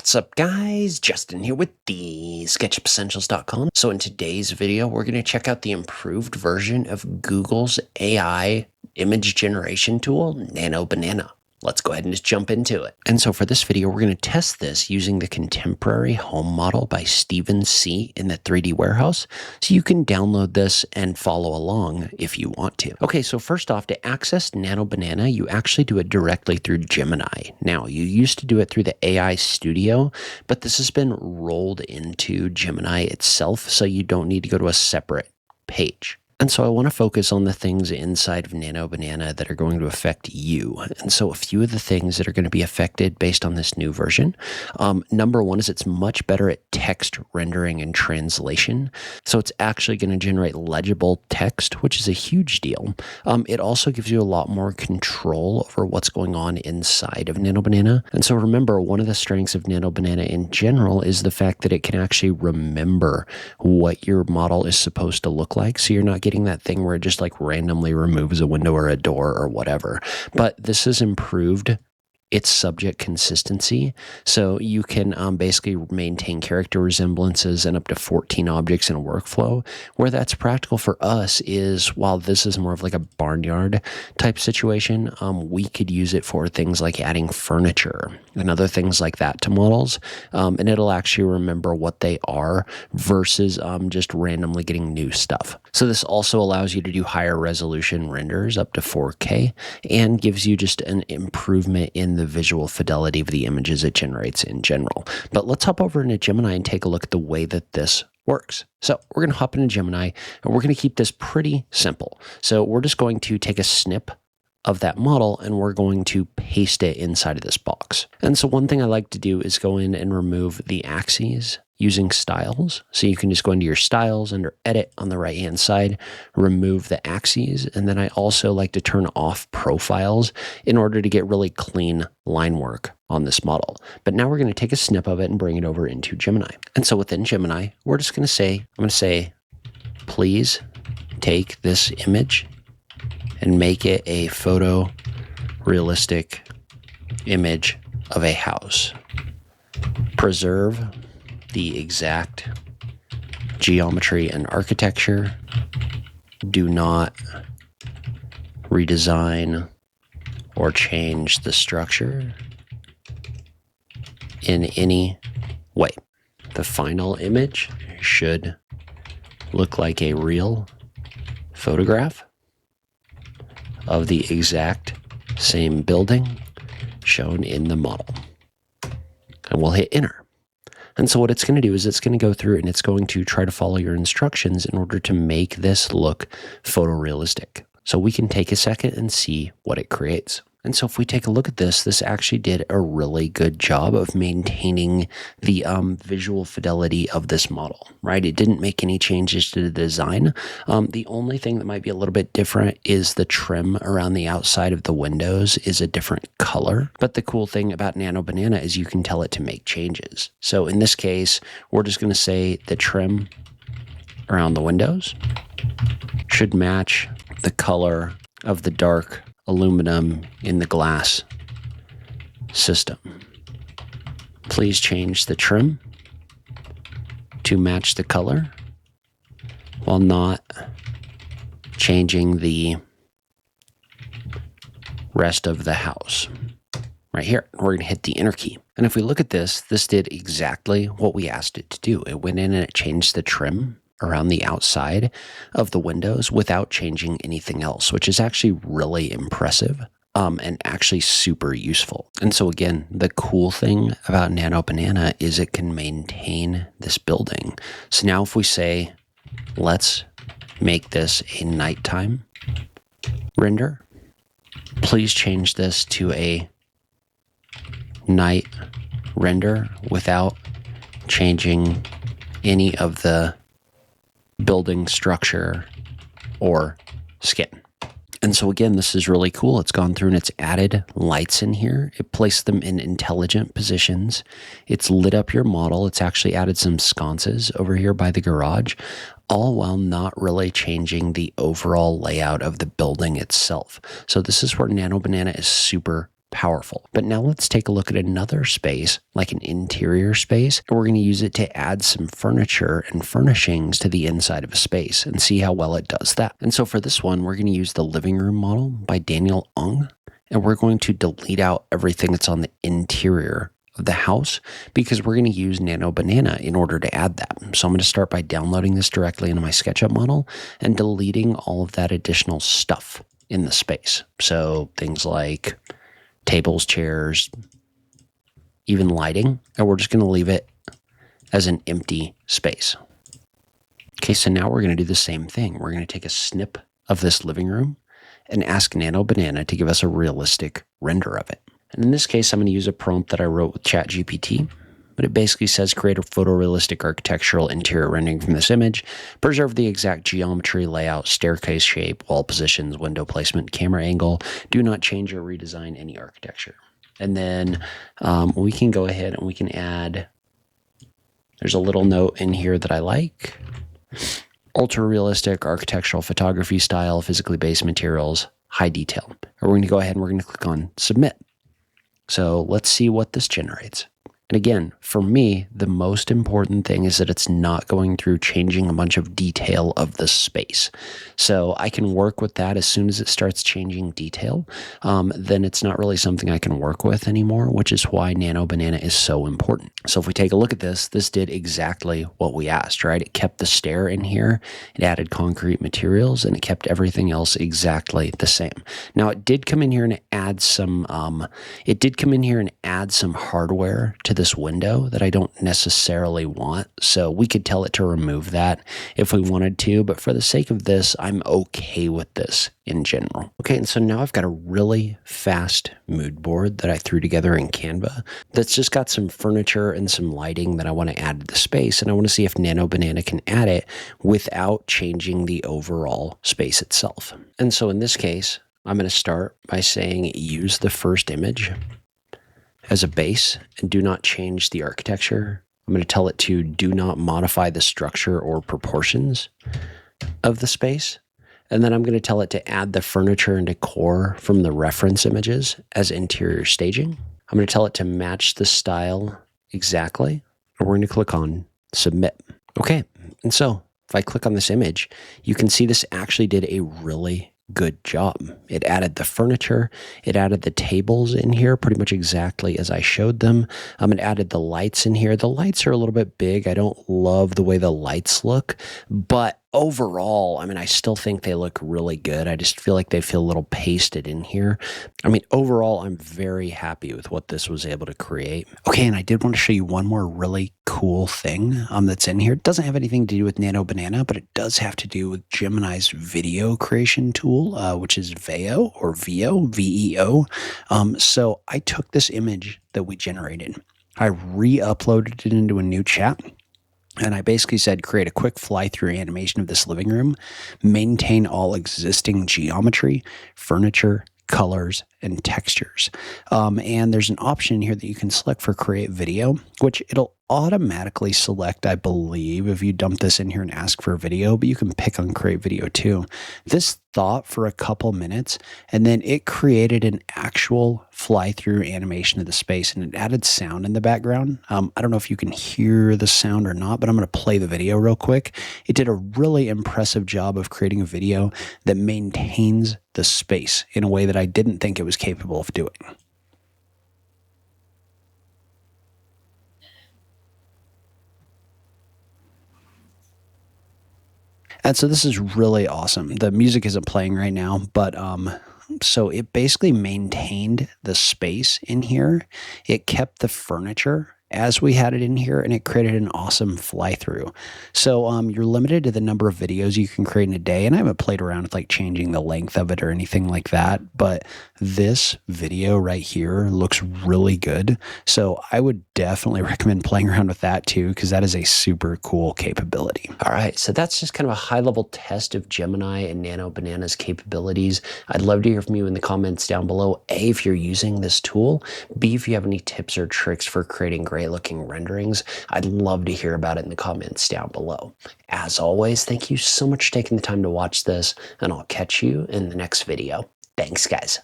What's up, guys? Justin here with TheSketchUpEssentials.com. So in today's video, we're going to check out the improved version of Google's AI image generation tool, Nano Banana. Let's go ahead and just jump into it. And so for this video, we're going to test this using the contemporary home model by Stephen C. in the 3D warehouse. So you can download this and follow along if you want to. Okay, so first off, to access Nano Banana, you actually do it directly through Gemini. Now, you used to do it through the AI Studio, but this has been rolled into Gemini itself, so you don't need to go to a separate page. And so I want to focus on the things inside of Nano Banana that are going to affect you. And so a few of the things that are going to be affected based on this new version. Number one is it's much better at text rendering and translation. So it's actually going to generate legible text, which is a huge deal. It also gives you a lot more control over what's going on inside of Nano Banana. And so remember, one of the strengths of Nano Banana in general is the fact that it can actually remember what your model is supposed to look like. So you're not getting that thing where it just like randomly removes a window or a door or whatever. But this has improved its subject consistency. So you can basically maintain character resemblances and up to 14 objects in a workflow. Where that's practical for us is, while this is more of like a barnyard type situation, we could use it for things like adding furniture and other things like that to models. And it'll actually remember what they are versus just randomly getting new stuff. So this also allows you to do higher resolution renders up to 4K and gives you just an improvement in the visual fidelity of the images it generates in general. But let's hop over into Gemini and take a look at the way that this works. So we're going to hop into Gemini and we're going to keep this pretty simple. So we're just going to take a snip of that model and we're going to paste it inside of this box. And so one thing I like to do is go in and remove the axes using styles. So you can just go into your styles under edit on the right hand side, remove the axes. And then I also like to turn off profiles in order to get really clean line work on this model. But now we're going to take a snip of it and bring it over into Gemini. And so within Gemini, we're just going to say, I'm going to say, please take this image and make it a photorealistic image of a house. Preserve the exact geometry and architecture. Do not redesign or change the structure in any way. The final image should look like a real photograph of the exact same building shown in the model. And we'll hit enter. And so what it's going to do is it's going to go through and it's going to try to follow your instructions in order to make this look photorealistic. So we can take a second and see what it creates. And so if we take a look at this, this actually did a really good job of maintaining the visual fidelity of this model, right? It didn't make any changes to the design. The only thing that might be a little bit different is the trim around the outside of the windows is a different color. But the cool thing about Nano Banana is you can tell it to make changes. So in this case, we're just going to say the trim around the windows should match the color of the dark aluminum in the glass system. Please change the trim to match the color while not changing the rest of the house. Right here, we're going to hit the enter key. And if we look at this, this did exactly what we asked it to do. It went in and it changed the trim around the outside of the windows without changing anything else, which is actually really impressive and actually super useful. And so again, the cool thing about Nano Banana is it can maintain this building. So now if we say, let's make this a nighttime render, please change this to a night render without changing any of the building structure or skin. And so again, this is really cool. It's gone through and it's added lights in here. It placed them in intelligent positions. It's lit up your model. It's actually added some sconces over here by the garage, all while not really changing the overall layout of the building itself. So this is where Nano Banana is super powerful. But now let's take a look at another space, like an interior space, and we're going to use it to add some furniture and furnishings to the inside of a space and see how well it does that. And so for this one, we're going to use the living room model by Daniel Ung, and we're going to delete out everything that's on the interior of the house because we're going to use Nano Banana in order to add that. So I'm going to start by downloading this directly into my SketchUp model and deleting all of that additional stuff in the space. So things like tables, chairs, even lighting, and we're just going to leave it as an empty space. Okay, so now we're going to do the same thing. We're going to take a snip of this living room and ask Nano Banana to give us a realistic render of it. And in this case, I'm going to use a prompt that I wrote with ChatGPT, but it basically says create a photorealistic architectural interior rendering from this image, preserve the exact geometry, layout, staircase shape, wall positions, window placement, camera angle. Do not change or redesign any architecture. And then we can go ahead and we can add, there's a little note in here that I like. Ultra realistic architectural photography style, physically based materials, high detail. And we're going to go ahead and we're going to click on submit. So let's see what this generates. And again, for me, the most important thing is that it's not going through changing a bunch of detail of the space. So I can work with that as soon as it starts changing detail. Then it's not really something I can work with anymore, which is why Nano Banana is so important. So if we take a look at this, this did exactly what we asked, right? It kept the stair in here, it added concrete materials, and it kept everything else exactly the same. Now it did come in here and add some, hardware to this window that I don't necessarily want. So we could tell it to remove that if we wanted to, but for the sake of this, I'm okay with this in general. Okay, and so now I've got a really fast mood board that I threw together in Canva that's just got some furniture and some lighting that I want to add to the space, and I want to see if Nano Banana can add it without changing the overall space itself. And so in this case, I'm going to start by saying use the first image as a base and do not change the architecture. I'm going to tell it to do not modify the structure or proportions of the space. And then I'm going to tell it to add the furniture and decor from the reference images as interior staging. I'm going to tell it to match the style exactly. And we're going to click on submit. Okay. And so if I click on this image, you can see this actually did a really good job. It added the furniture, it added the tables in here pretty much exactly as I showed them. It added the lights in here. The lights are a little bit big. I don't love the way the lights look, but overall, I mean, I still think they look really good. I just feel like they feel a little pasted in here. I mean, overall, I'm very happy with what this was able to create. Okay, and I did want to show you one more really cool thing that's in here. It doesn't have anything to do with Nano Banana, but it does have to do with Gemini's video creation tool, which is Veo or Veo, V-E-O. So I took this image that we generated. I re-uploaded it into a new chat. And I basically said, create a quick fly-through animation of this living room, maintain all existing geometry, furniture, colors, and textures. And there's an option here that you can select for create video, which it'll automatically select, I believe, if you dump this in here and ask for a video, but you can pick on create video too. This thought for a couple minutes, and then it created an actual fly-through animation of the space, and it added sound in the background. I don't know if you can hear the sound or not, but I'm going to play the video real quick. It did a really impressive job of creating a video that maintains the space in a way that I didn't think it was capable of doing. And so this is really awesome. The music isn't playing right now, but so it basically maintained the space in here. It kept the furniture as we had it in here, and it created an awesome fly-through. So you're limited to the number of videos you can create in a day, and I haven't played around with like changing the length of it or anything like that, but this video right here looks really good. So I would definitely recommend playing around with that too, because that is a super cool capability. All right, so that's just kind of a high-level test of Gemini and Nano Banana's capabilities. I'd love to hear from you in the comments down below. A, if you're using this tool. B, if you have any tips or tricks for creating great looking renderings. I'd love to hear about it in the comments down below. As always, thank you so much for taking the time to watch this, and I'll catch you in the next video. Thanks, guys.